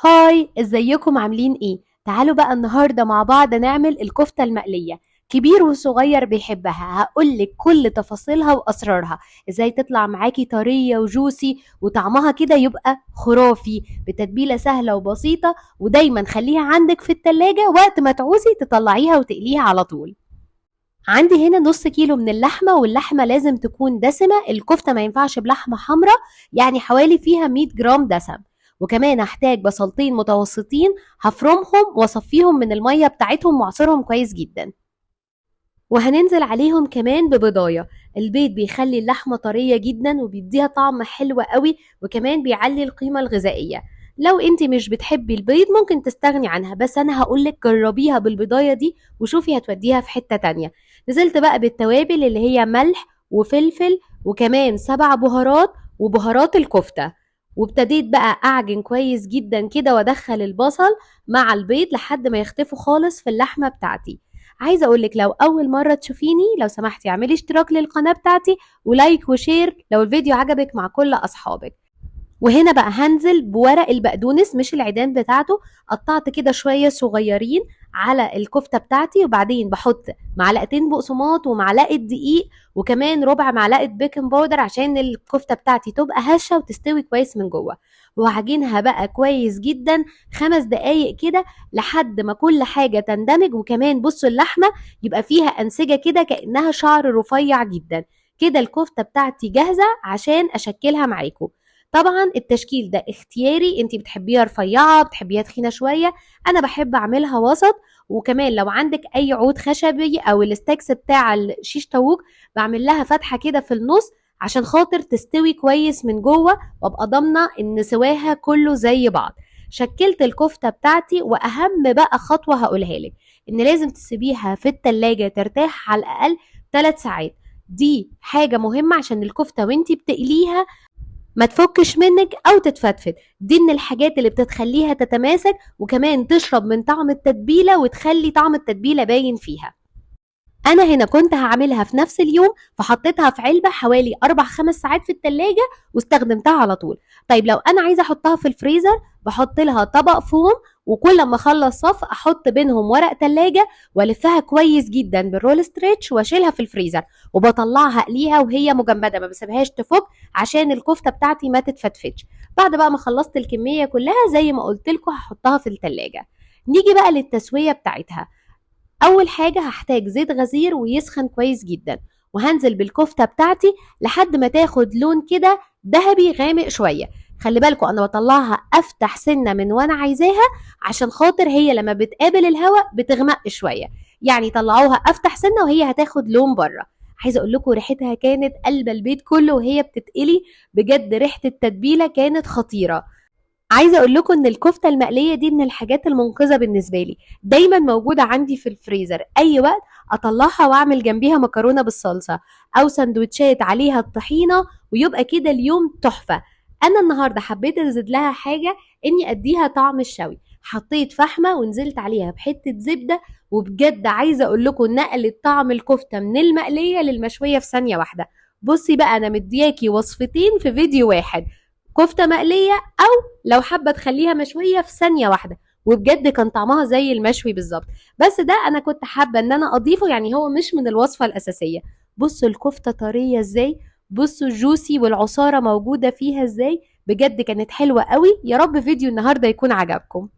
هاي، ازيكم عاملين ايه؟ تعالوا بقى النهارده مع بعض نعمل الكفتة المقلية. كبير وصغير بيحبها. هقولك كل تفاصيلها واسرارها، ازاي تطلع معاكي طرية وجوسي وطعمها كده يبقى خرافي بتتبيلة سهلة وبسيطة. ودايما خليها عندك في التلاجة، وقت ما تعوزي تطلعيها وتقليها على طول. عندي هنا نص كيلو من اللحمة، واللحمة لازم تكون دسمة. الكفتة ما ينفعش بلحمة حمراء، يعني حوالي فيها 100 جرام دسم. وكمان هحتاج بصلتين متوسطين، هفرمهم واصفيهم من المية بتاعتهم واعصرهم كويس جدا. وهننزل عليهم كمان ببضاية. البيض بيخلي اللحمة طرية جدا وبيديها طعم حلو قوي، وكمان بيعلي القيمة الغذائية. لو انت مش بتحبي البيض ممكن تستغني عنها، بس انا هقولك جربيها بالبضاية دي وشوفي هتوديها في حتة تانية. نزلت بقى بالتوابل اللي هي ملح وفلفل وكمان 7 بهارات وبهارات الكفتة. وابتديت بقى اعجن كويس جدا كده وادخل البصل مع البيض لحد ما يختفوا خالص في اللحمة بتاعتي. عايزة أقولك لو أول مرة تشوفيني، لو سمحتي اعملي اشتراك للقناة بتاعتي ولايك وشير لو الفيديو عجبك مع كل أصحابك. وهنا بقى هنزل بورق البقدونس مش العيدان بتاعته، قطعت كده شوية صغيرين على الكفتة بتاعتي. وبعدين بحط معلقتين بقسماط ومعلقة دقيق وكمان ربع معلقة بيكنج باودر عشان الكفتة بتاعتي تبقى هشة وتستوي كويس من جوه. وهعجنها بقى كويس جدا 5 دقايق كده لحد ما كل حاجة تندمج. وكمان بصوا اللحمة يبقى فيها أنسجة كده كأنها شعر رفيع جدا. كده الكفتة بتاعتي جاهزة عشان أشكلها معاكم. طبعا التشكيل ده اختياري، انت بتحبيها رفيعه بتحبيها تخينه شويه. انا بحب اعملها وسط. وكمان لو عندك اي عود خشبي او الستاكس بتاع الشيش طاووق، بعمل لها فتحه كده في النص عشان خاطر تستوي كويس من جوه وابقى ضامنه ان سواها كله زي بعض. شكلت الكفته بتاعتي، واهم بقى خطوه هقولها لك ان لازم تسيبيها في التلاجة ترتاح على الاقل 3 ساعات. دي حاجه مهمه عشان الكفته وانتي بتقليها ما تفكش منك او تتفتفت. دي من الحاجات اللي بتتخليها تتماسك وكمان تشرب من طعم التتبيله وتخلي طعم التتبيله باين فيها. انا هنا كنت هعملها في نفس اليوم، فحطيتها في علبة حوالي 4 5 ساعات في التلاجة واستخدمتها على طول. طيب لو انا عايزة احطها في الفريزر، بحط لها طبق فوم، وكل ما اخلص صف احط بينهم ورق تلاجة والفها كويس جدا بالرول ستريتش واشيلها في الفريزر. وبطلعها اقليها وهي مجمدة، ما بسيبهاش تفك عشان الكفتة بتاعتي ما تتفتفتش. بعد بقى ما خلصت الكمية كلها زي ما قلت لكم هحطها في التلاجة. نيجي بقى للتسوية بتاعتها. اول حاجه هحتاج زيت غزير ويسخن كويس جدا، وهنزل بالكفته بتاعتي لحد ما تاخد لون كده ذهبي غامق شويه. خلي بالكم انا بطلعها افتح سنه من وانا عايزاها عشان خاطر هي لما بتقابل الهواء بتغمق شويه. يعني طلعوها افتح سنه وهي هتاخد لون بره. عايزه اقول لكم ريحتها كانت قلب البيت كله وهي بتتقلي. بجد ريحه التتبيله كانت خطيره. عايزه اقول لكم ان الكفته المقليه دي من الحاجات المنقذه بالنسبه لي، دايما موجوده عندي في الفريزر. اي وقت اطلعها واعمل جنبيها مكرونه بالصلصه او سندوتشات عليها الطحينه، ويبقى كده اليوم تحفه. انا النهارده حبيت ازيد لها حاجه، اني اديها طعم الشوي. حطيت فحمه ونزلت عليها بحته زبده، وبجد عايزه اقول لكم نقلت طعم الكفته من المقليه للمشويه في ثانيه واحده. بصي بقى انا مدياكي وصفتين في فيديو واحد، كفته مقليه او لو حابه تخليها مشويه في ثانيه واحده. وبجد كان طعمها زي المشوي بالظبط. بس ده انا كنت حابه ان انا اضيفه، يعني هو مش من الوصفه الاساسيه. بصوا الكفته طريه ازاي، بصوا الجوسي والعصاره موجوده فيها ازاي. بجد كانت حلوه قوي. يا رب فيديو النهارده يكون عجبكم.